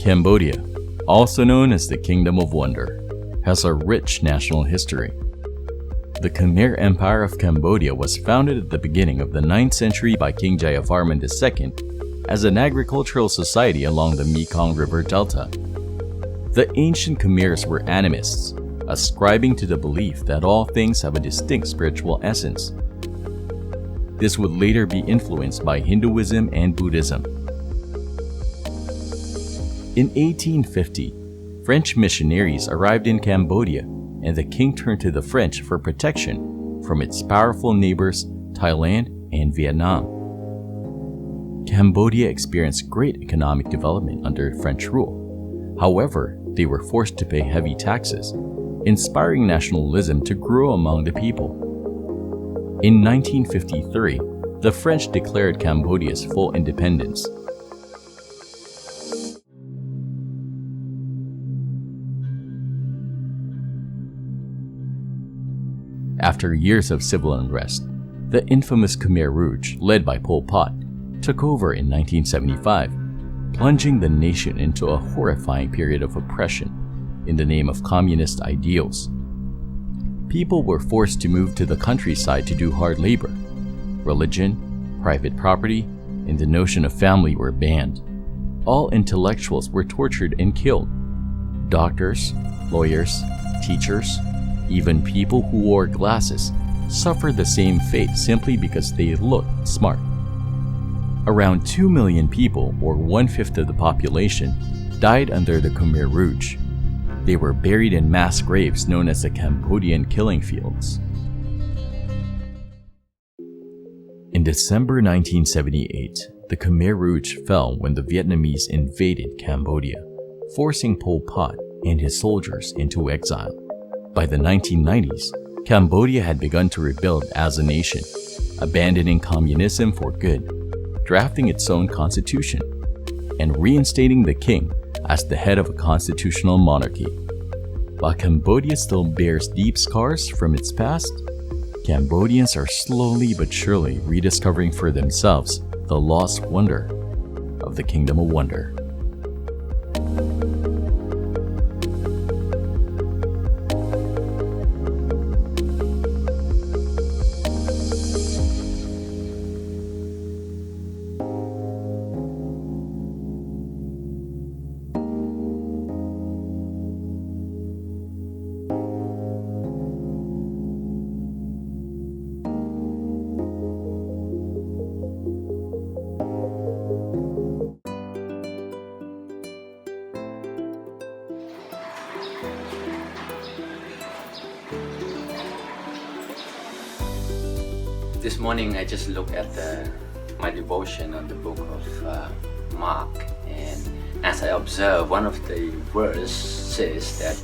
Cambodia, also known as the Kingdom of Wonder, has a rich national history. The Khmer Empire of Cambodia was founded at the beginning of the 9th century by King Jayavarman II as an agricultural society along the Mekong River Delta. The ancient Khmers were animists, ascribing to the belief that all things have a distinct spiritual essence. This would later be influenced by Hinduism and Buddhism. In 1850, French missionaries arrived in Cambodia, and the king turned to the French for protection from its powerful neighbors Thailand and Vietnam. Cambodia experienced great economic development under French rule. However, they were forced to pay heavy taxes, inspiring nationalism to grow among the people. In 1953, the French declared Cambodia's full independence. After years of civil unrest, the infamous Khmer Rouge, led by Pol Pot, took over in 1975, plunging the nation into a horrifying period of oppression in the name of communist ideals. People were forced to move to the countryside to do hard labor. Religion, private property, and the notion of family were banned. All intellectuals were tortured and killed. Doctors, lawyers, teachers, even people who wore glasses suffered the same fate simply because they looked smart. Around 2 million people, or 1/5 of the population, died under the Khmer Rouge. They were buried in mass graves known as the Cambodian killing fields. In December 1978, the Khmer Rouge fell when the Vietnamese invaded Cambodia, forcing Pol Pot and his soldiers into exile. By the 1990s, Cambodia had begun to rebuild as a nation, abandoning communism for good, drafting its own constitution, and reinstating the king as the head of a constitutional monarchy. While Cambodia still bears deep scars from its past, Cambodians are slowly but surely rediscovering for themselves the lost wonder of the Kingdom of Wonder. This morning I just looked at my devotion on the book of Mark, and as I observed, one of the verses that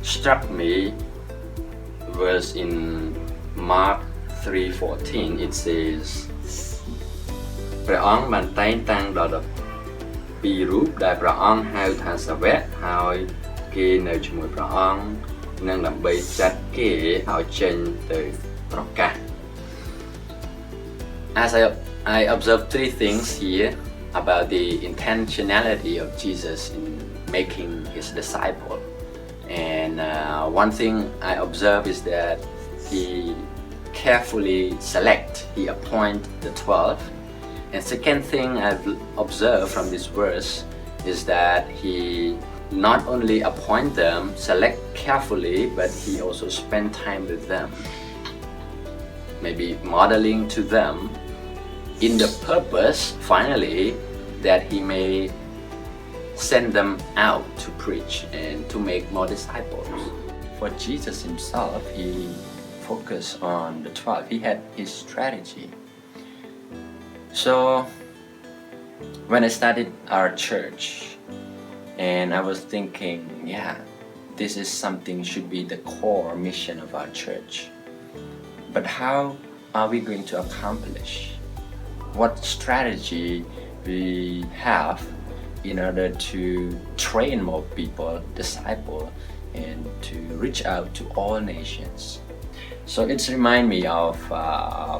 struck me was in Mark 3:14. It says ព្រះអង្គបានតែងតាំងដល់12រូបដែលព្រះអង្គហៅថាសាវកហើយគេនៅជាមួយព្រះអង្គនិងដើម្បីចាត់គេឲ្យចេញទៅប្រកាស As I observed 3 things here about the intentionality of Jesus in making his disciple. And one thing I observe is that he carefully he appoint the 12. And second thing I've observed from this verse is that he not only appoint them, select carefully, but he also spend time with them, maybe modeling to them in the purpose, finally, that he may send them out to preach and to make more disciples. For Jesus himself, he focused on the 12. He had his strategy. So when I started our church, and I was thinking, yeah, this is something should be the core mission of our church. But how are we going to accomplish? What strategy we have in order to train more people, disciple, and to reach out to all nations. So it's remind me of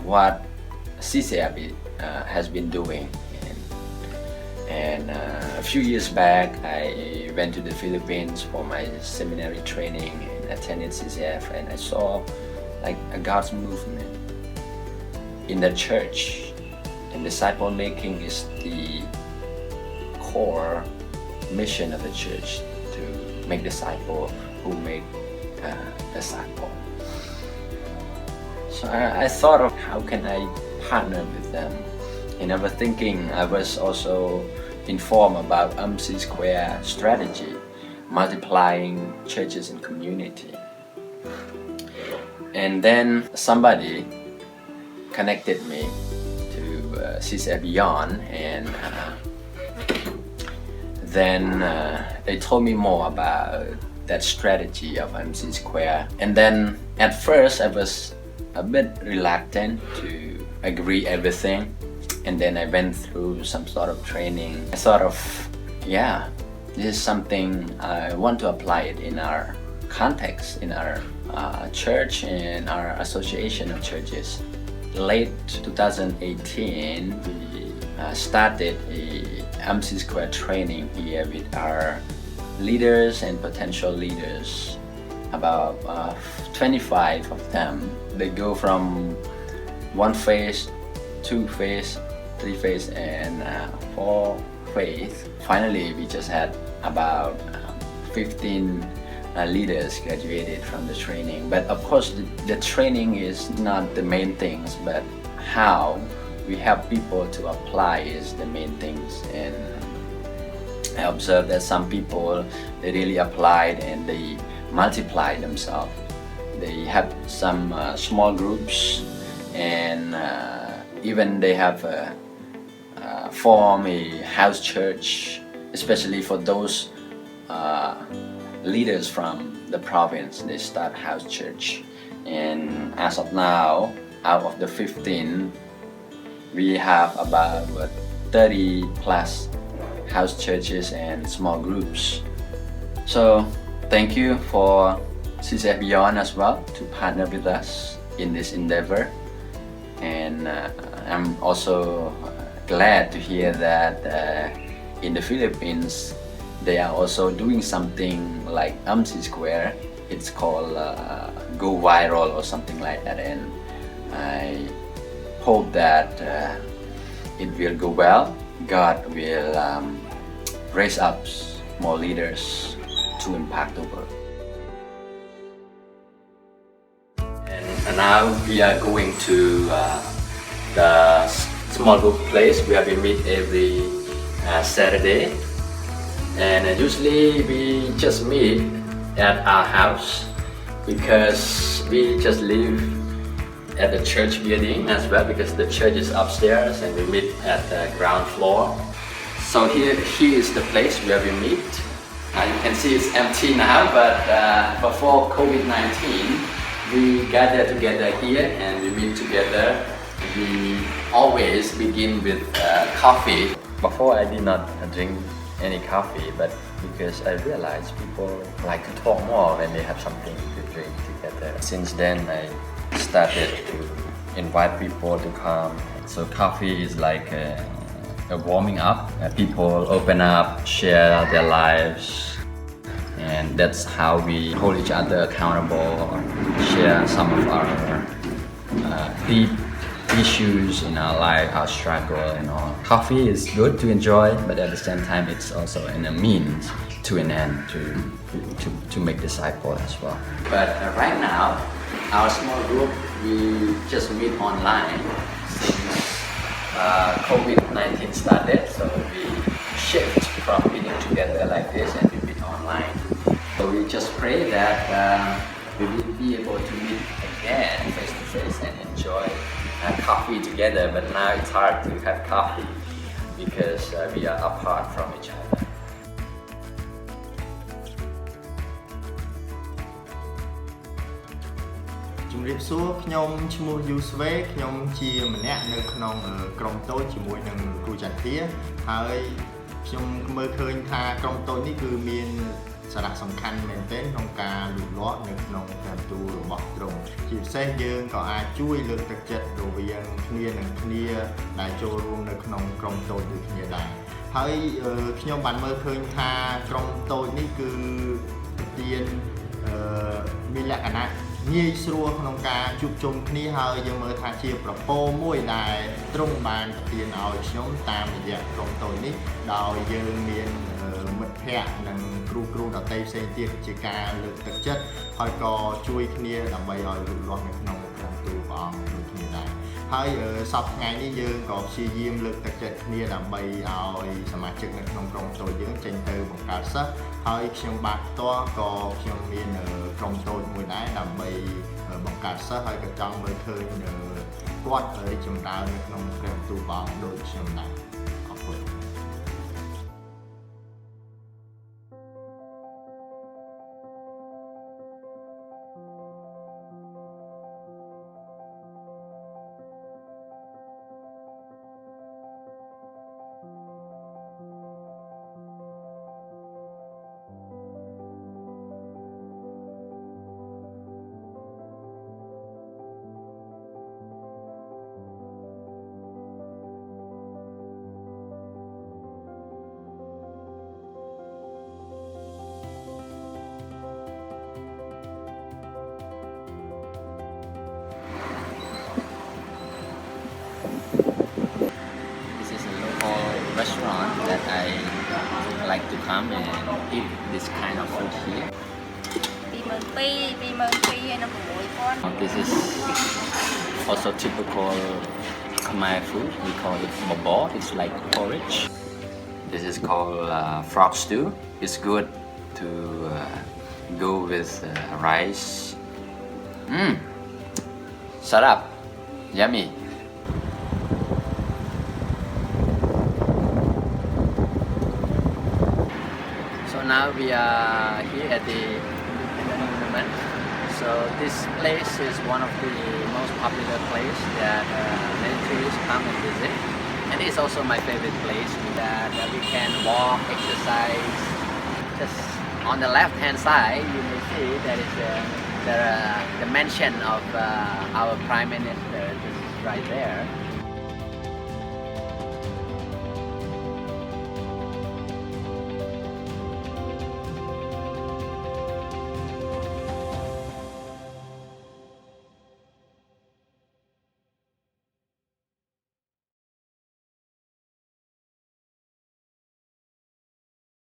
what CCF has been doing, And a few years back, I went to the Philippines for my seminary training and attended CCF, and I saw like a God's movement in the church. And disciple making is the core mission of the church, to make disciples who make disciples. So I thought of how can I partner with them. And I was thinking, I was also informed about C strategy, multiplying churches and community. And then somebody connected me to CCF Beyond, and then they told me more about that strategy of MC Square. And then at first I was a bit reluctant to agree everything, and then I went through some sort of training. I thought of, yeah, this is something I want to apply it in our context, in our church and our association of churches. Late 2018, we started a MC Square training here with our leaders and potential leaders. About 25 of them. They go from 1 phase, 2 phase, 3 phase, and 4 phase. Finally, we just had about 15 leaders graduated from the training. But of course, the training is not the main things, but how we help people to apply is the main things. And I observed that some people, they really applied and they multiplied themselves. They have some small groups, and even they have formed a house church, especially for those leaders from the province. They start house church, and as of now, out of the 15, we have about 30 plus house churches and small groups. So thank you for CCF Beyond as well to partner with us in this endeavor. And I'm also glad to hear that in the Philippines they are also doing something like MC Square. It's called Go Viral or something like that, and I hope that it will go well. God will raise up more leaders to impact the world. And now we are going to the small group place where we meet every Saturday, and usually we just meet at our house because we just live at the church building as well, because the church is upstairs and we meet at the ground floor. So here is the place where we meet. You can see it's empty now, but before COVID-19 we gather together here and we meet together. We always begin with coffee. Before I did not drink any coffee, but because I realized people like to talk more when they have something to drink together. Since then I started to invite people to come. So coffee is like a warming up. People open up, share their lives, and that's how we hold each other accountable, share some of our deep issues in our life, our struggle and all. Coffee is good to enjoy, but at the same time it's also a means to an end to make disciples as well. But right now, our small group, we just meet online since COVID-19 started, so we shift from meeting together like this and we meet online. So we just pray that we will be able to meet again face to face and enjoy coffee together. But now it's hard to have coffee because we are apart from each other. ជំរាបសួរ ខ្ញុំឈ្មោះយូស្វេ ខ្ញុំជាម្នាក់នៅក្នុងក្រុមតូចជាមួយនឹងគ្រូចន្ទធាហើយខ្ញុំមើលឃើញថាក្រុមតូចនេះគឺមានសារៈសំខាន់មែនទែនក្នុងការលូតលាស់នៅក្នុងព្រះបន្ទូលរបស់ទ្រង់ជាពិសេសយើងក៏អាចជួយលើកទឹកចិត្តរវាងគ្នានិងគ្នាដែលចូលរួមនៅក្នុងក្រុមតូចដូចគ្នាដែរ ហើយខ្ញុំបានមើលឃើញថាក្រុមតូចនេះគឺប្រទានមានលក្ខណៈងាយស្រួលក្នុងការជួបជុំគ្នាហើយយើងមើលថាជាប្រពោមួយដែលទ្រង់បានប្រទានឲ្យខ្ញុំតាមរយៈក្រុមតូចនេះដោយយើងមានមិត្តភ័ក្តិនិងគ្រូដទៃផ្សេងទៀតជាការលើកទឹកចិត្តហើយក៏ជួយគ្នាដើម្បីឲ្យលូតលាស់នៅក្នុងក្រុមទូព្រះអង្គដូចគ្នាដែរហើយសប្តាហ៍ថ្ងៃនេះយើងក៏ព្យាយាមលើកទឹកចិត្តគ្នាដើម្បីឲ្យសមាជិកនៅក្នុងក្រុមតូចយើងចេញទៅបង្កើតសិស្សហើយខ្ញុំបាទផ្ទាល់ក៏ខ្ញុំមានក្រុមតូចមួយដែរដើម្បីបង្កើតសិស្សហើយក៏ចង់មើលឃើញគាត់រីកចម្រើននៅក្នុងក្រុមទូព្រះអង្គដូចខ្ញុំដែរអរគុណRestaurant that I like to come and eat this kind of food here. This is also typical Khmer food. We call it bobo. It's like porridge. This is called frog stew. It's good to go with rice. Shut up. Yummy. Now we are here at the monument. So this place is one of the most popular place that many tourists come and visit, and it's also my favorite place that we can walk, exercise. Just on the left hand side, you may see that is the mansion of our Prime Minister just right there.